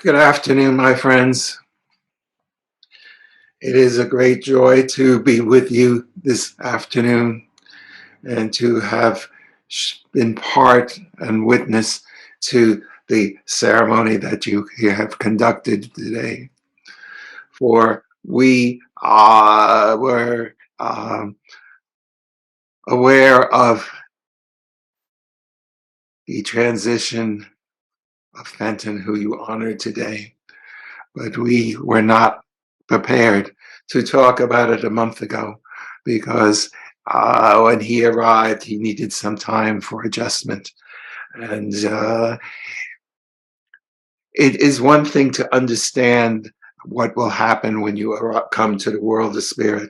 Good afternoon, my friends. It is a great joy to be with you this afternoon and to have been part and witness to the ceremony that you have conducted today. For we were aware of the transition of Fenton, who you honored today, but we were not prepared to talk about it a month ago because when he arrived, he needed some time for adjustment. And it is one thing to understand what will happen when you come to the world of spirit,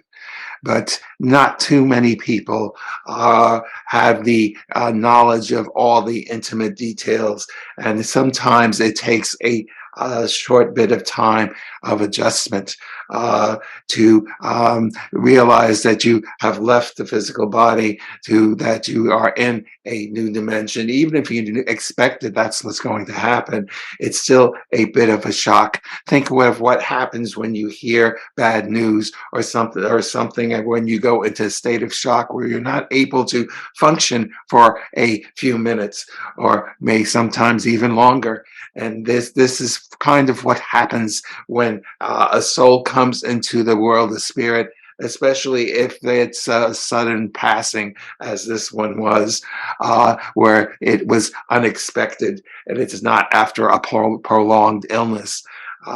but not too many people have the knowledge of all the intimate details. And sometimes it takes a short bit of time of adjustment to realize that you have left the physical body, to that you are in a new dimension. Even if you expected that's what's going to happen, it's still a bit of a shock. Think of what happens when you hear bad news or something, and when you go into a state of shock where you're not able to function for a few minutes or may sometimes even longer. And this is kind of what happens when a soul comes into the world of spirit, especially if it's a sudden passing, as this one was, where it was unexpected and it's not after a prolonged illness.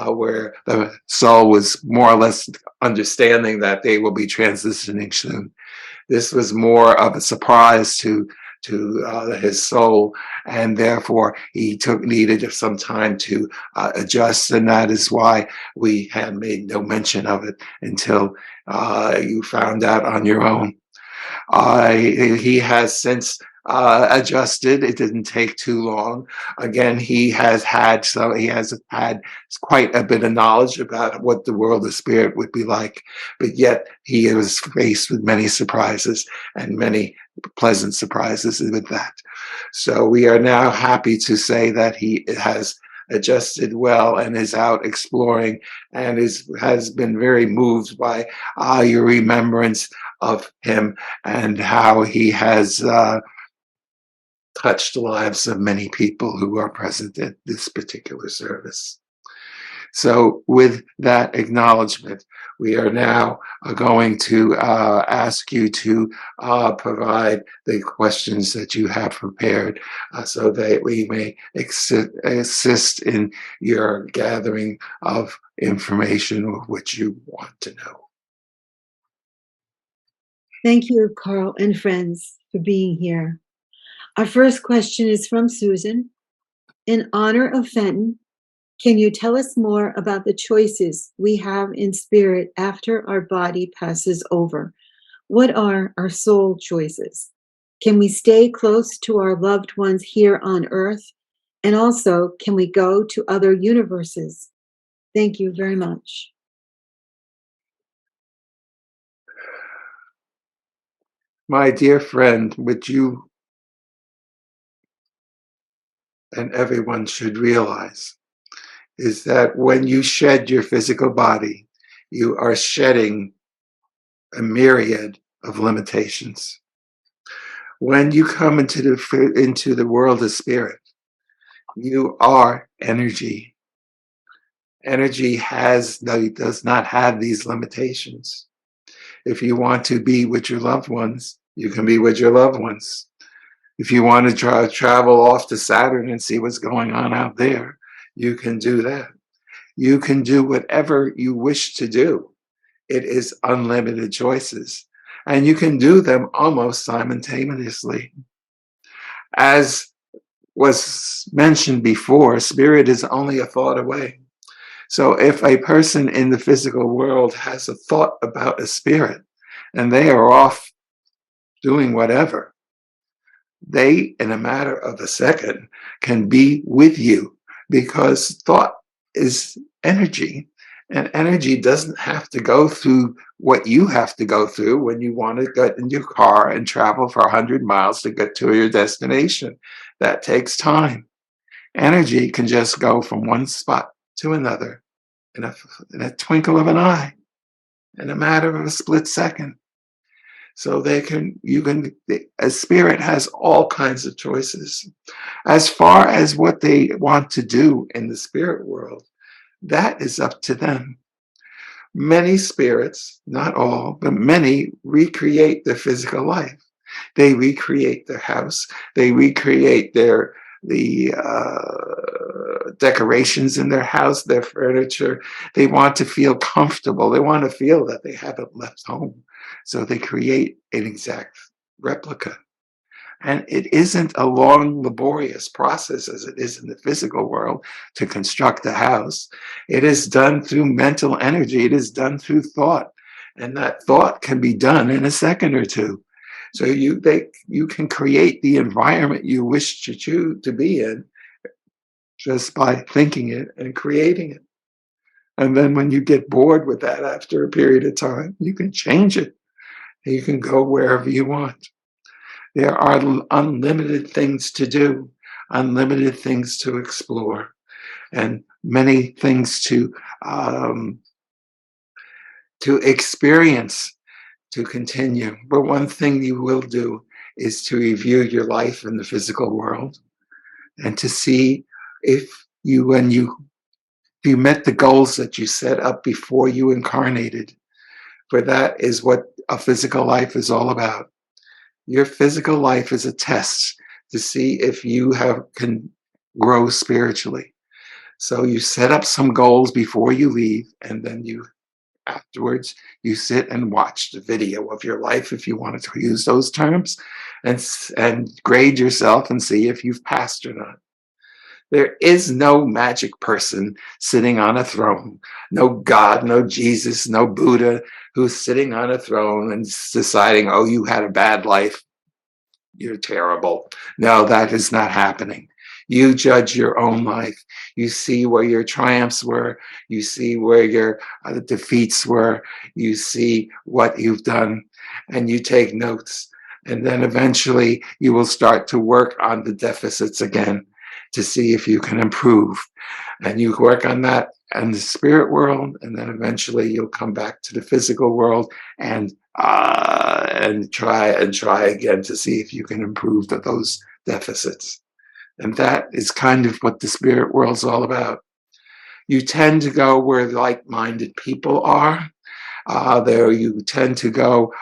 Where the soul was more or less understanding that they will be transitioning soon. This was more of a surprise to his soul, and therefore he needed some time to adjust, and that is why we had made no mention of it until you found out on your own. He has since adjusted. It didn't take too long. Again, he has had quite a bit of knowledge about what the world of spirit would be like, but yet he was faced with many surprises and many pleasant surprises with that. So we are now happy to say that he has adjusted well and is out exploring and has been very moved by your remembrance of him and how he has touched the lives of many people who are present at this particular service. So with that acknowledgement, we are now going to ask you to provide the questions that you have prepared so that we may assist in your gathering of information of which you want to know. Thank you, Carl and friends, for being here. Our first question is from Susan. In honor of Fenton, can you tell us more about the choices we have in spirit after our body passes over? What are our soul choices? Can we stay close to our loved ones here on earth? And also, can we go to other universes? Thank you very much. My dear friend, which you and everyone should realize is that when you shed your physical body, you are shedding a myriad of limitations. When you come into the world of spirit, you are energy. Energy does not have these limitations. If you want to be with your loved ones, you can be with your loved ones. If you want to travel off to Saturn and see what's going on out there, you can do that. You can do whatever you wish to do. It is unlimited choices. And you can do them almost simultaneously. As was mentioned before, spirit is only a thought away. So if a person in the physical world has a thought about a spirit and they are off doing whatever, they, in a matter of a second, can be with you because thought is energy. And energy doesn't have to go through what you have to go through when you want to get in your car and travel for 100 miles to get to your destination. That takes time. Energy can just go from one spot to another in a twinkle of an eye, in a matter of a split second. So a spirit has all kinds of choices. As far as what they want to do in the spirit world, that is up to them. Many spirits, not all, but many recreate their physical life. They recreate their house. They recreate the decorations in their house, their furniture. They want to feel comfortable. They want to feel that they haven't left home. So they create an exact replica. And it isn't a long, laborious process as it is in the physical world to construct a house. It is done through mental energy. It is done through thought. And that thought can be done in a second or two. So you can create the environment you wish to choose to be in just by thinking it and creating it. And then when you get bored with that after a period of time, you can change it. You can go wherever you want. There are unlimited things to do, unlimited things to explore, and many things to experience, to continue. But one thing you will do is to review your life in the physical world and to see if when you met the goals that you set up before you incarnated. For that is what a physical life is all about. Your physical life is a test to see if you can grow spiritually. So you set up some goals before you leave, and then afterwards you sit and watch the video of your life, if you wanted to use those terms, and grade yourself and see if you've passed or not. There is no magic person sitting on a throne, no God, no Jesus, no Buddha who's sitting on a throne and deciding, oh, you had a bad life, you're terrible. No, that is not happening. You judge your own life. You see where your triumphs were. You see where your defeats were. You see what you've done, and you take notes. And then eventually you will start to work on the deficits again to see if you can improve. And you work on that in the spirit world, and then eventually you'll come back to the physical world and try again to see if you can improve those deficits. And that is kind of what the spirit world's all about. You tend to go where like-minded people are. There you tend to go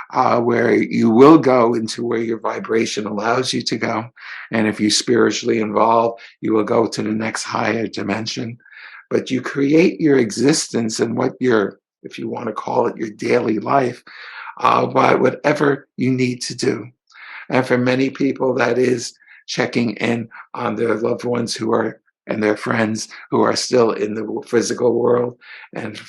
where you will go into where your vibration allows you to go. And if you're spiritually involved, you will go to the next higher dimension. But you create your existence and if you want to call it your daily life, by whatever you need to do. And for many people, that is checking in on their loved ones and their friends who are still in the physical world, and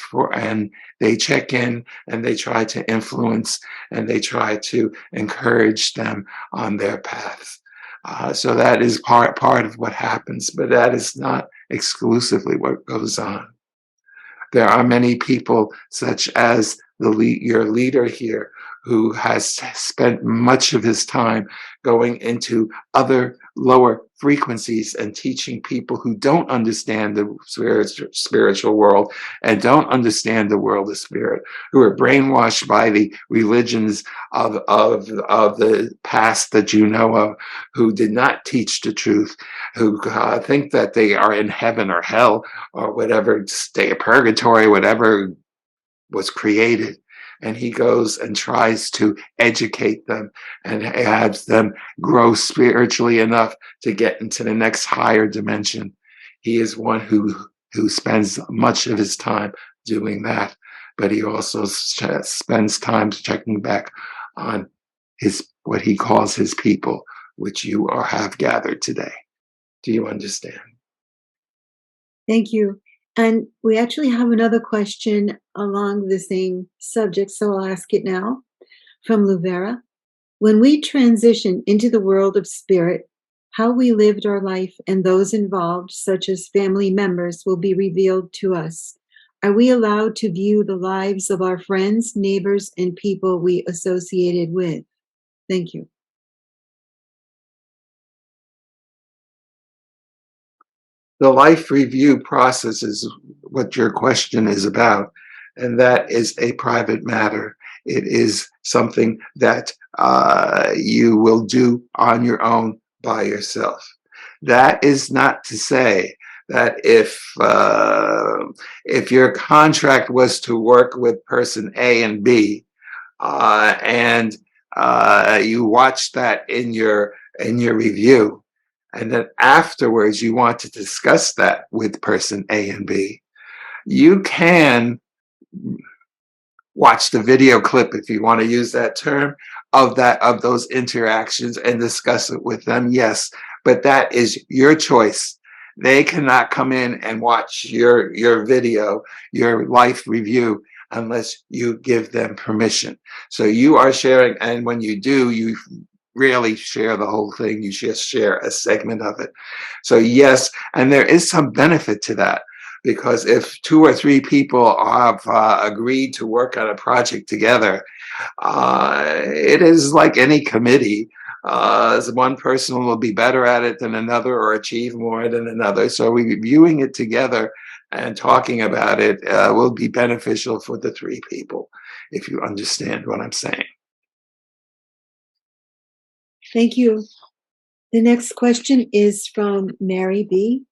they check in and they try to influence and they try to encourage them on their paths. So that is part of what happens, but that is not exclusively what goes on. There are many people, such as your leader here, who has spent much of his time going into other lower frequencies and teaching people who don't understand the spiritual world and don't understand the world of spirit, who are brainwashed by the religions of the past that you know of, who did not teach the truth, who think that they are in heaven or hell or whatever state of purgatory, whatever was created. And he goes and tries to educate them and has them grow spiritually enough to get into the next higher dimension. He is one who spends much of his time doing that, but he also spends time checking back on what he calls his people, which you have gathered today. Do you understand? Thank you. And we actually have another question along the same subject, so I'll ask it now from Luvera. When we transition into the world of spirit, how we lived our life and those involved, such as family members, will be revealed to us. Are we allowed to view the lives of our friends, neighbors, and people we associated with? Thank you. The life review process is what your question is about, and that is a private matter. It is something that you will do on your own by yourself. That is not to say that if your contract was to work with person A and B, and you watch that in your review, and then afterwards you want to discuss that with person A and B, you can watch the video clip, if you want to use that term, of those interactions and discuss it with them. Yes, but that is your choice. They cannot come in and watch your video, your life review, unless you give them permission. So you are sharing, and when you do, you rarely share the whole thing. You just share a segment of it. So yes, and there is some benefit to that, because if 2 or 3 people have agreed to work on a project together, it is like any committee. One person will be better at it than another, or achieve more than another. So reviewing it together and talking about it will be beneficial for the 3 people, if you understand what I'm saying. Thank you. The next question is from Mary B.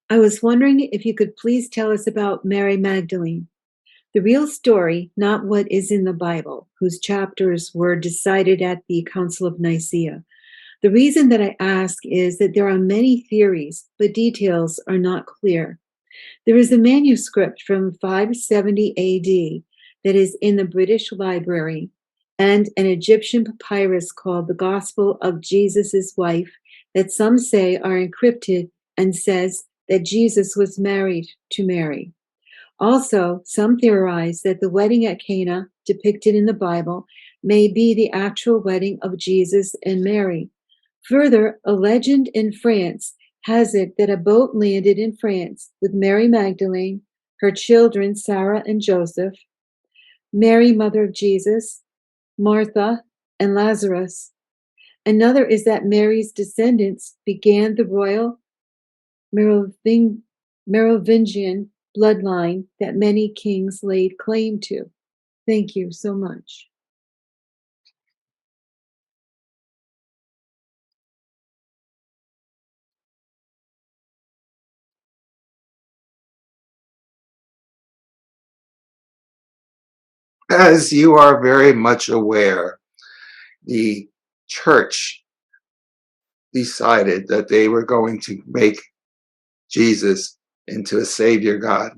I was wondering if you could please tell us about Mary Magdalene, the real story, not what is in the Bible, whose chapters were decided at the Council of Nicaea. The reason that I ask is that there are many theories, but details are not clear. There is a manuscript from 570 AD that is in the British Library, and an Egyptian papyrus called the Gospel of Jesus' Wife that some say are encrypted and says that Jesus was married to Mary. Also, some theorize that the wedding at Cana, depicted in the Bible, may be the actual wedding of Jesus and Mary. Further, a legend in France has it that a boat landed in France with Mary Magdalene, her children Sarah and Joseph, Mary, mother of Jesus, Martha, and Lazarus. Another is that Mary's descendants began the royal Merovingian bloodline that many kings laid claim to. Thank you so much. As you are very much aware, the church decided that they were going to make Jesus into a savior God.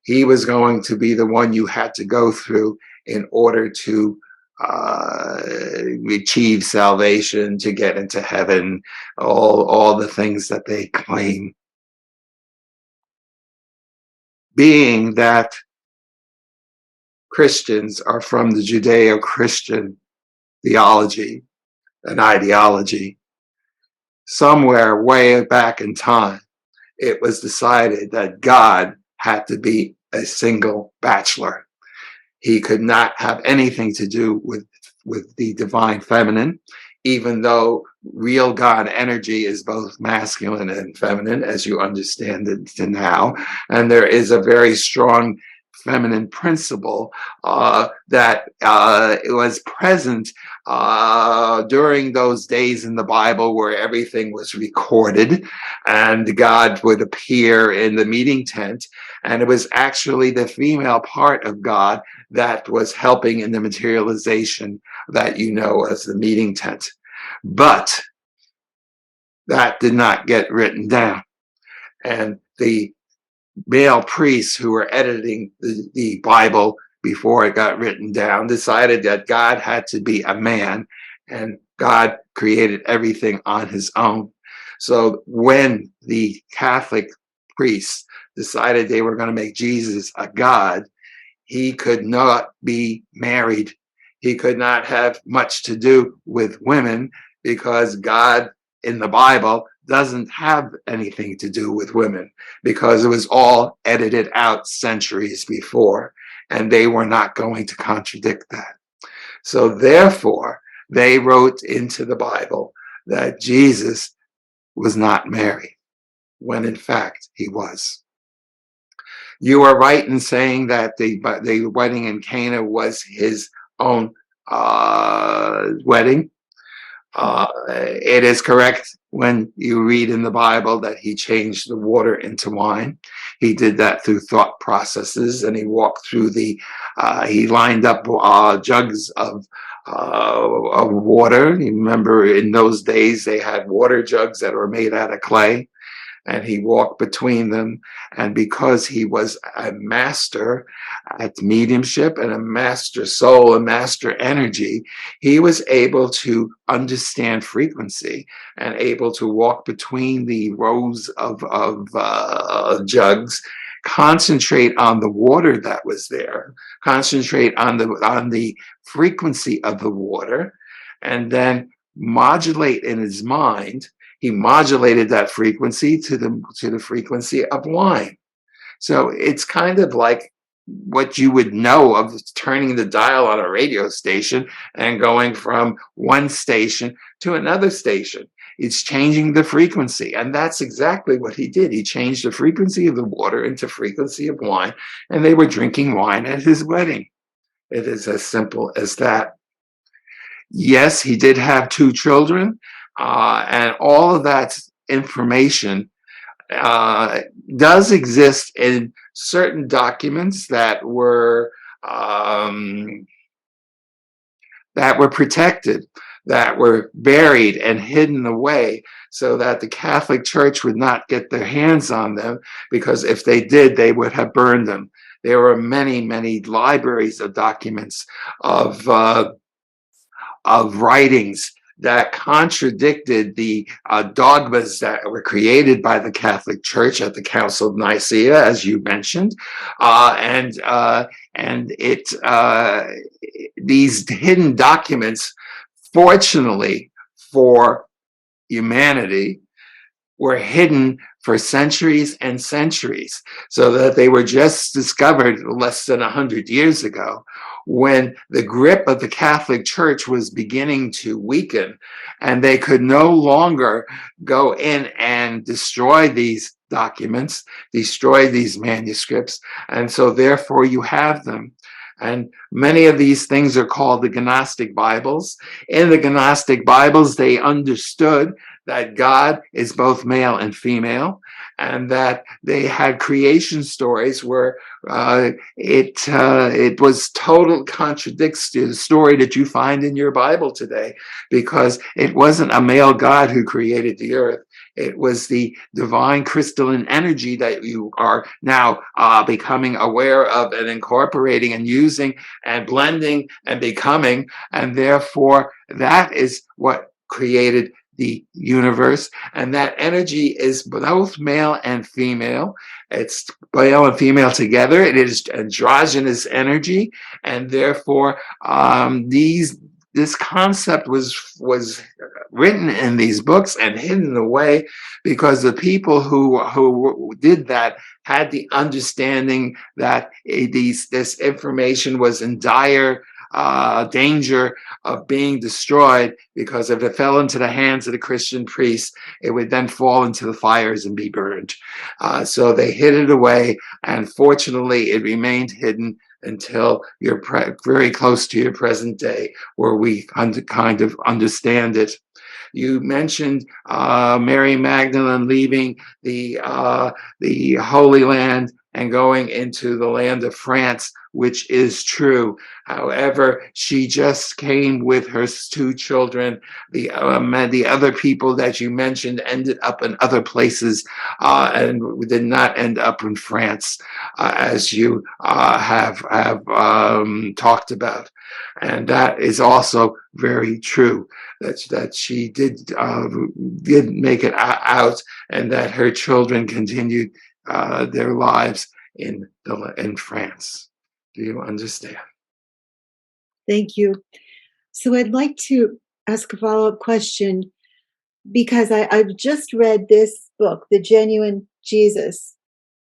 He was going to be the one you had to go through in order to achieve salvation, to get into heaven, all the things that they claim. Being that Christians are from the Judeo-Christian theology and ideology, somewhere way back in time, it was decided that God had to be a single bachelor. He could not have anything to do with the divine feminine, even though real God energy is both masculine and feminine, as you understand it now. And there is a very strong feminine principle that was present during those days in the Bible where everything was recorded and God would appear in the meeting tent. And it was actually the female part of God that was helping in the materialization that you know as the meeting tent. But that did not get written down. And the male priests who were editing the Bible before it got written down decided that God had to be a man, and God created everything on his own. So when the Catholic priests decided they were going to make Jesus a God, he could not be married. He could not have much to do with women, because God in the Bible doesn't have anything to do with women, because it was all edited out centuries before, and they were not going to contradict that. So therefore, they wrote into the Bible that Jesus was not married, when in fact he was. You are right in saying that the wedding in Cana was his own wedding. It is correct when you read in the Bible that he changed the water into wine. He did that through thought processes, and he walked through he lined up jugs of water. You remember in those days they had water jugs that were made out of clay, and he walked between them. And because he was a master at mediumship and a master soul, a master energy, he was able to understand frequency and able to walk between the rows of jugs, concentrate on the water that was there, concentrate on the frequency of the water, and then modulate in his mind. He modulated that frequency to the frequency of wine. So it's kind of like what you would know of turning the dial on a radio station and going from one station to another station. It's changing the frequency. And that's exactly what he did. He changed the frequency of the water into frequency of wine, and they were drinking wine at his wedding. It is as simple as that. Yes, he did have two children, and all of that information uh, does exist in certain documents um, that were protected, that were buried and hidden away, so that the Catholic Church would not get their hands on them, because if they did, they would have burned them. There were many, many libraries of documents of writings that contradicted the dogmas that were created by the Catholic Church at the Council of Nicaea, as you mentioned, and these hidden documents, fortunately for humanity, were hidden for centuries and centuries, so that they were just discovered less than 100 years ago, when the grip of the Catholic Church was beginning to weaken, and they could no longer go in and destroy these documents, destroy these manuscripts, and so therefore you have them. And many of these things are called the Gnostic Bibles. In the Gnostic Bibles, they understood that God is both male and female, and that they had creation stories where it was total contradicts to the story that you find in your Bible today, because it wasn't a male God who created the earth. It was the divine crystalline energy that you are now becoming aware of and incorporating and using and blending and becoming. And therefore, that is what created the universe. And that energy is both male and female. It's male and female together. It is androgynous energy. And therefore, this concept was written in these books and hidden away, because the people who did that had the understanding that this information was in dire danger of being destroyed, because if it fell into the hands of the Christian priests, it would then fall into the fires and be burned. So they hid it away, and fortunately it remained hidden until you're very close to your present day, where we kind of understand it. You mentioned Mary Magdalene leaving the Holy Land and going into the land of France, which is true. However, she just came with her two children. The other people that you mentioned ended up in other places and did not end up in France, as you have talked about. And that is also very true, that she did make it out, and that her children continued their lives in France. Do you understand? Thank you. So I'd like to ask a follow-up question, because I've just read this book, The Genuine Jesus,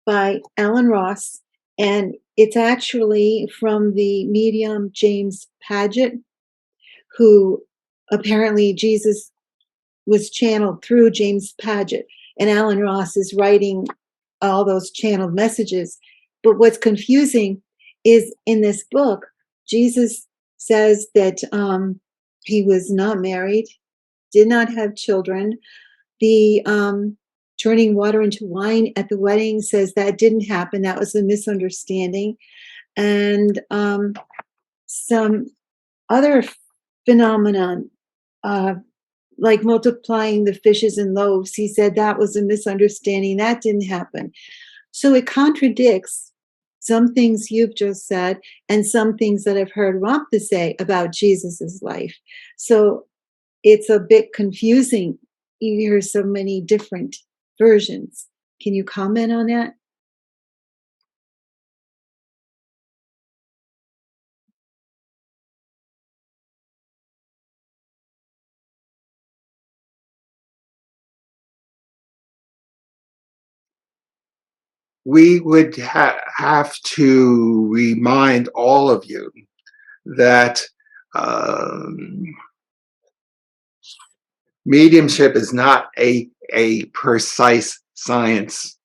by Alan Ross, and it's actually from the medium James Paget, who apparently Jesus was channeled through James Paget, and Alan Ross is writing all those channeled messages. But what's confusing is in this book, Jesus says that he was not married, did not have children. The turning water into wine at the wedding says that didn't happen. That was a misunderstanding. And some other phenomenon, like multiplying the fishes and loaves, he said that was a misunderstanding. That didn't happen. So it contradicts some things you've just said and some things that I've heard Ramtha say about Jesus's life. So it's a bit confusing. You hear so many different versions. Can you comment on that? We would have to remind all of you that mediumship is not a precise science.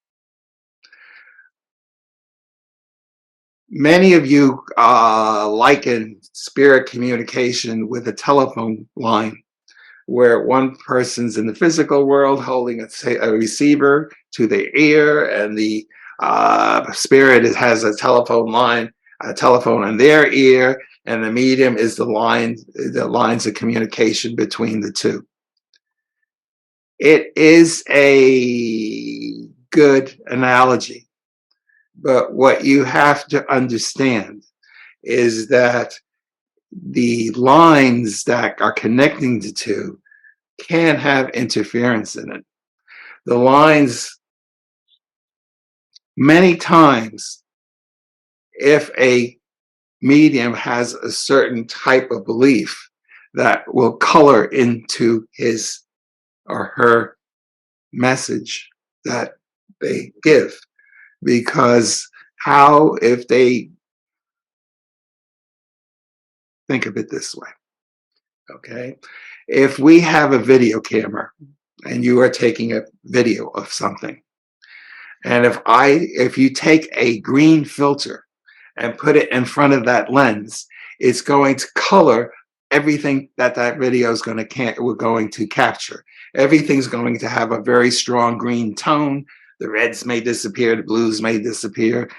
Many of you liken spirit communication with a telephone line, where one person's in the physical world holding a receiver to their ear, and the spirit has a telephone in their ear, and the medium is the lines of communication between the two. It is a good analogy, but what you have to understand is that the lines that are connecting the two can have interference in it. The lines, many times, if a medium has a certain type of belief, that will color into his or her message that they give. Because if they think of it this way, okay? If we have a video camera and you are taking a video of something, and if you take a green filter and put it in front of that lens, it's going to color everything that video is going to capture. Everything's going to have a very strong green tone. The reds may disappear, the blues may disappear.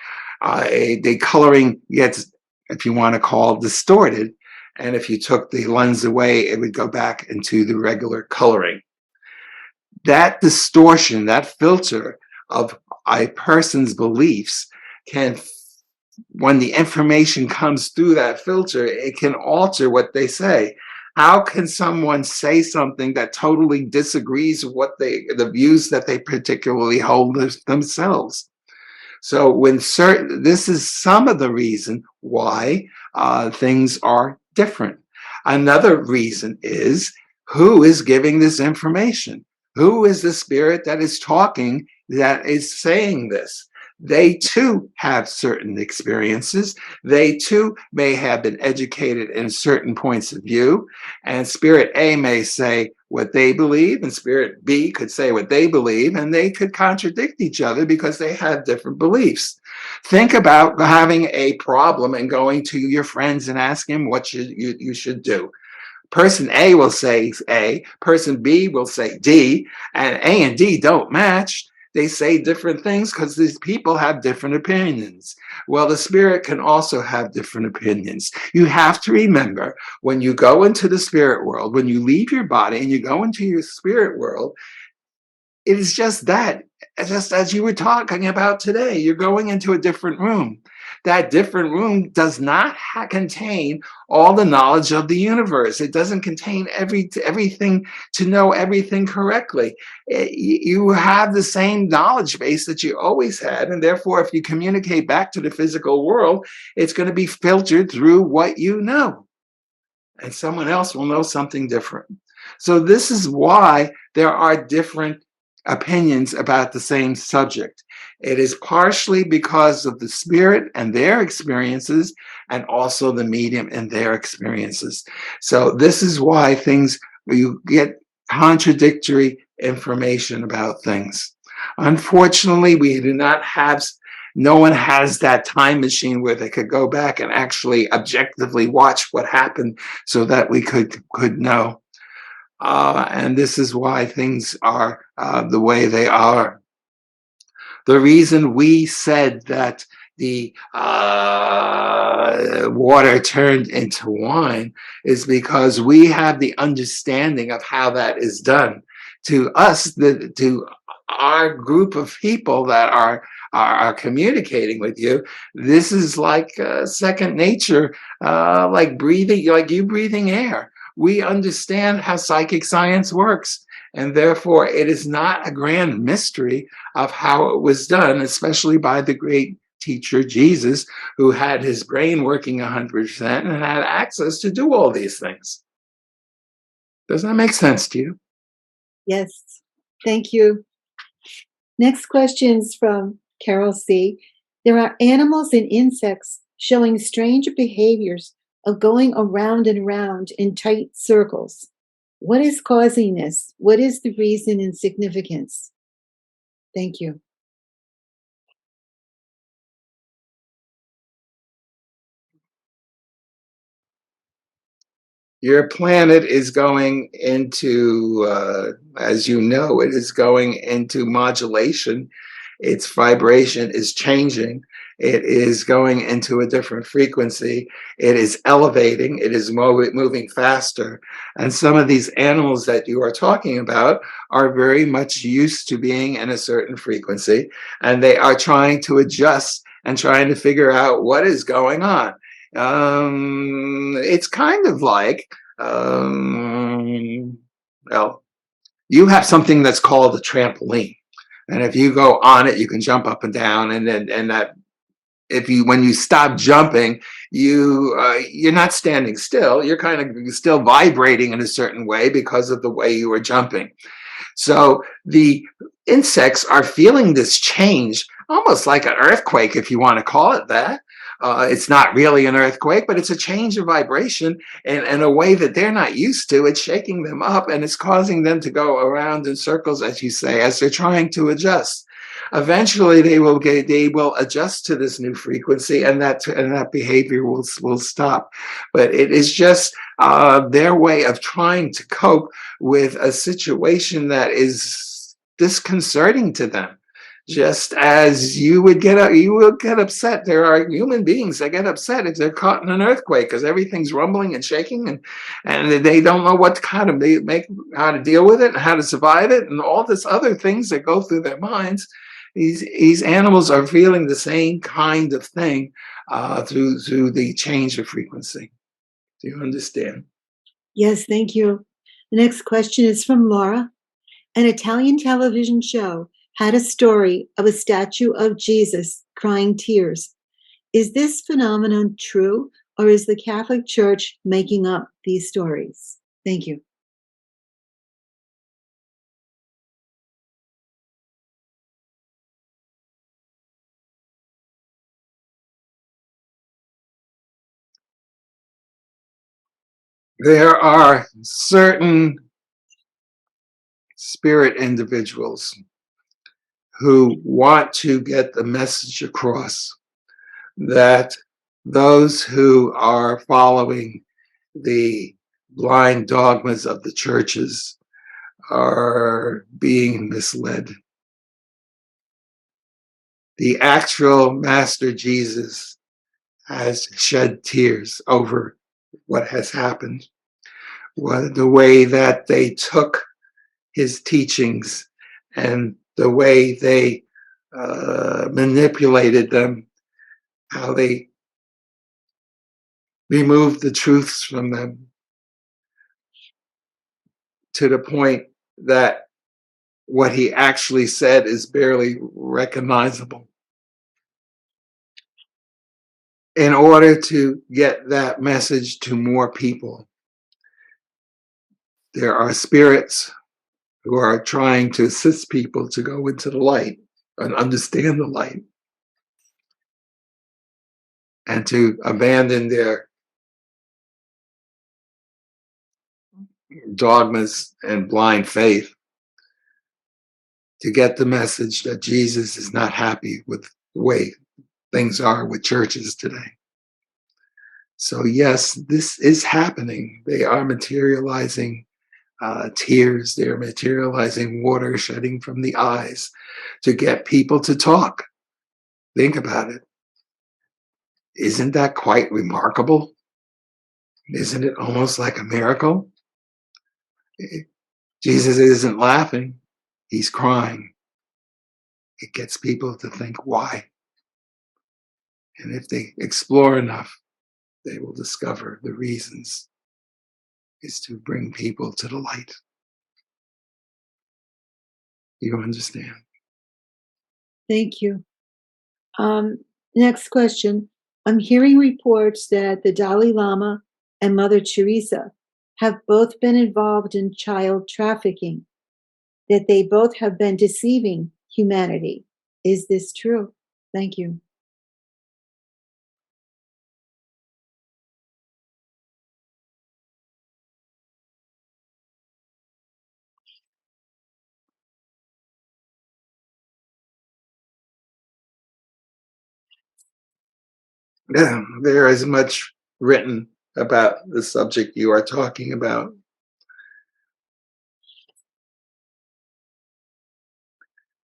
The coloring gets, if you want to call, distorted. And if you took the lens away, it would go back into the regular coloring. That distortion, that filter of a person's beliefs when the information comes through that filter, it can alter what they say. How can someone say something that totally disagrees with the views that they particularly hold themselves? So this is some of the reason why things are different. Another reason is, who is giving this information? Who is the spirit that is talking, that is saying this? They too have certain experiences. They too may have been educated in certain points of view. And Spirit A may say what they believe, and Spirit B could say what they believe, and they could contradict each other because they have different beliefs. Think about having a problem and going to your friends and asking what you should do. Person A will say A, person B will say D, and A and D don't match. They say different things because these people have different opinions. Well, the spirit can also have different opinions. You have to remember, when you go into the spirit world, when you leave your body and you go into your spirit world, it is just that, just as you were talking about today, you're going into a different room. That different room does not contain all the knowledge of the universe. It doesn't contain everything to know everything correctly. You have the same knowledge base that you always had, and therefore, if you communicate back to the physical world, it's going to be filtered through what you know, and someone else will know something different. So this is why there are different opinions about the same subject. It is partially because of the spirit and their experiences, and also the medium and their experiences. So this is why you get contradictory information about things. Unfortunately, we do not have No one has that time machine where they could go back and actually objectively watch what happened so that we could know. And this is why things are the way they are. The reason we said that the water turned into wine is because we have the understanding of how that is done. To us, to our group of people that are communicating with you, this is like second nature, like breathing, like you breathing air. We understand how psychic science works, and therefore it is not a grand mystery of how it was done, especially by the great teacher Jesus, who had his brain working 100% and had access to do all these things. Does that make sense to you? Yes. Thank you. Next question is from Carol C. There are animals and insects showing strange behaviors of going around and around in tight circles. What is causing this? What is the reason and significance? Thank you. Your planet is going into, as you know, it is going into modulation. Its vibration is changing. It is going into a different frequency. It is elevating. It is moving faster. And some of these animals that you are talking about are very much used to being in a certain frequency, and they are trying to adjust and trying to figure out what is going on. It's kind of like, well, you have something that's called a trampoline, and if you go on it, you can jump up and down, and then and that if you when you stop jumping, you're not standing still. You're kind of still vibrating in a certain way because of the way you were jumping. So the insects are feeling this change, almost like an earthquake, if you want to call it that. It's not really an earthquake, but it's a change of vibration in a way that they're not used to. It's shaking them up, and it's causing them to go around in circles, as you say, as they're trying to adjust. Eventually, they will adjust to this new frequency, and that behavior will stop. But it is just their way of trying to cope with a situation that is disconcerting to them. Just as you will get upset. There are human beings that get upset if they're caught in an earthquake because everything's rumbling and shaking, and they don't know how to deal with it and how to survive it, and all this other things that go through their minds. These animals are feeling the same kind of thing through the change of frequency. Do you understand? Yes, thank you. The next question is from Laura. An Italian television show had a story of a statue of Jesus crying tears. Is this phenomenon true, or is the Catholic Church making up these stories? Thank you. There are certain spirit individuals who want to get the message across that those who are following the blind dogmas of the churches are being misled. The actual Master Jesus has shed tears over what has happened, the way that they took his teachings and the way they manipulated them, how they removed the truths from them to the point that what he actually said is barely recognizable. In order to get that message to more people, there are spirits who are trying to assist people to go into the light and understand the light and to abandon their dogmas and blind faith to get the message that Jesus is not happy with the way things are with churches today. So yes, this is happening. They are materializing tears. They're materializing water shedding from the eyes to get people to talk. Think about it. Isn't that quite remarkable? Isn't it almost like a miracle? Jesus isn't laughing, he's crying. It gets people to think why. And if they explore enough, they will discover the reasons is to bring people to the light. You understand? Thank you. Um, Next question. I'm hearing reports that the Dalai Lama and Mother Teresa have both been involved in child trafficking, that they both have been deceiving humanity. Is this true? Thank you. Yeah, there is much written about the subject you are talking about.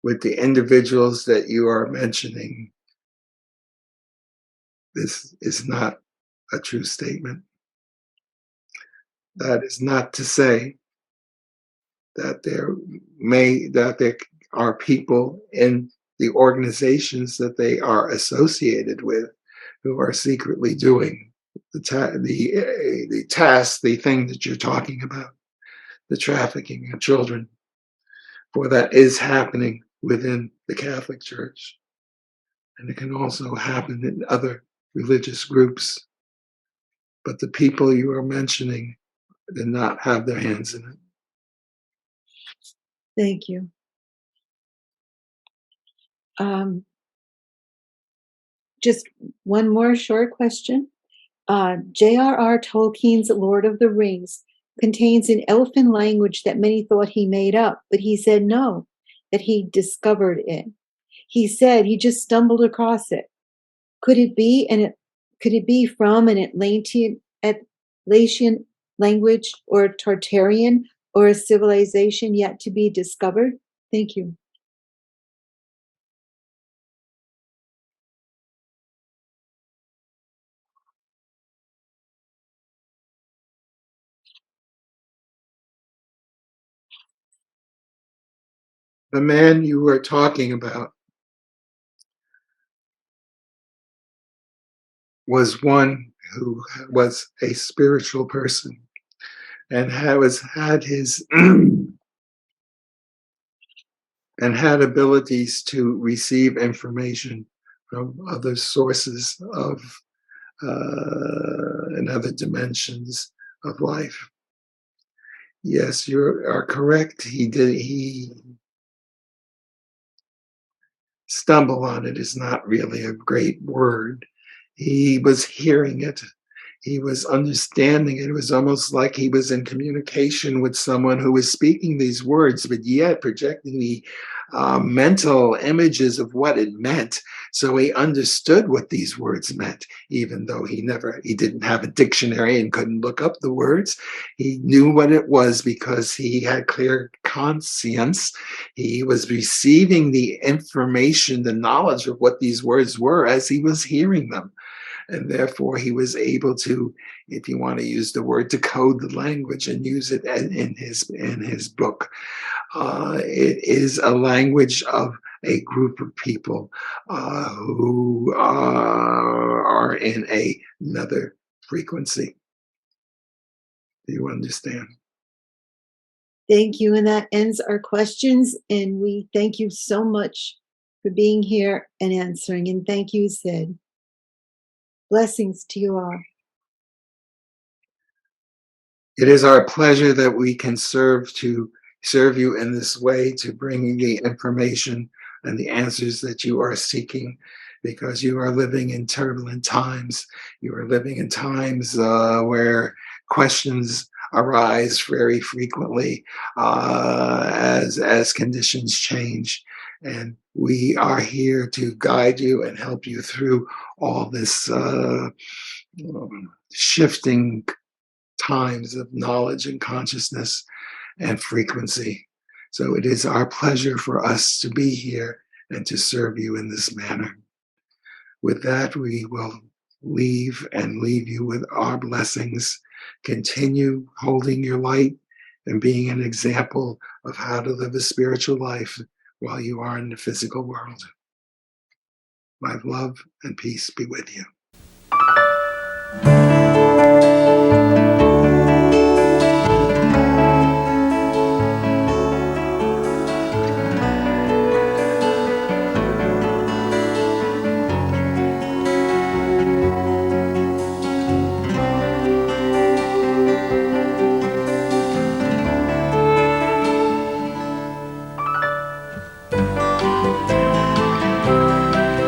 With the individuals that you are mentioning, this is not a true statement. That is not to say that there are people in the organizations that they are associated with who are secretly doing the task, the thing that you're talking about, the trafficking of children, for that is happening within the Catholic Church, and it can also happen in other religious groups. But the people you are mentioning did not have their hands in it. Thank you. Um, just one more short question. J.R.R. Tolkien's Lord of the Rings contains an elfin language that many thought he made up, but he said no, that he discovered it. He said he just stumbled across it. Could it be could it be from an Atlantean language or Tartarian or a civilization yet to be discovered? Thank you. The man you were talking about was one who was a spiritual person and had his and had abilities to receive information from other sources of and other dimensions of life. Yes, you are correct. He stumble on it is not really a great word. He was hearing it. He was understanding it. It was almost like he was in communication with someone who was speaking these words, but yet projecting the mental images of what it meant. So he understood what these words meant, even though he didn't have a dictionary and couldn't look up the words. He knew what it was because he had clear conscience. He was receiving the information, the knowledge of what these words were as he was hearing them. And therefore, he was able to, if you want to use the word, decode the language and use it in his book. It is a language of a group of people who are in another frequency. Do you understand? Thank you. And that ends our questions. And we thank you so much for being here and answering. And thank you, Sid. Blessings to you all. It is our pleasure that we can serve you in this way, to bring you the information and the answers that you are seeking, because you are living in turbulent times. You are living in times where questions arise very frequently as conditions change. And we are here to guide you and help you through all this shifting times of knowledge and consciousness and frequency. So it is our pleasure for us to be here and to serve you in this manner. With that, we will leave you with our blessings. Continue holding your light and being an example of how to live a spiritual life while you are in the physical world. My love and peace be with you.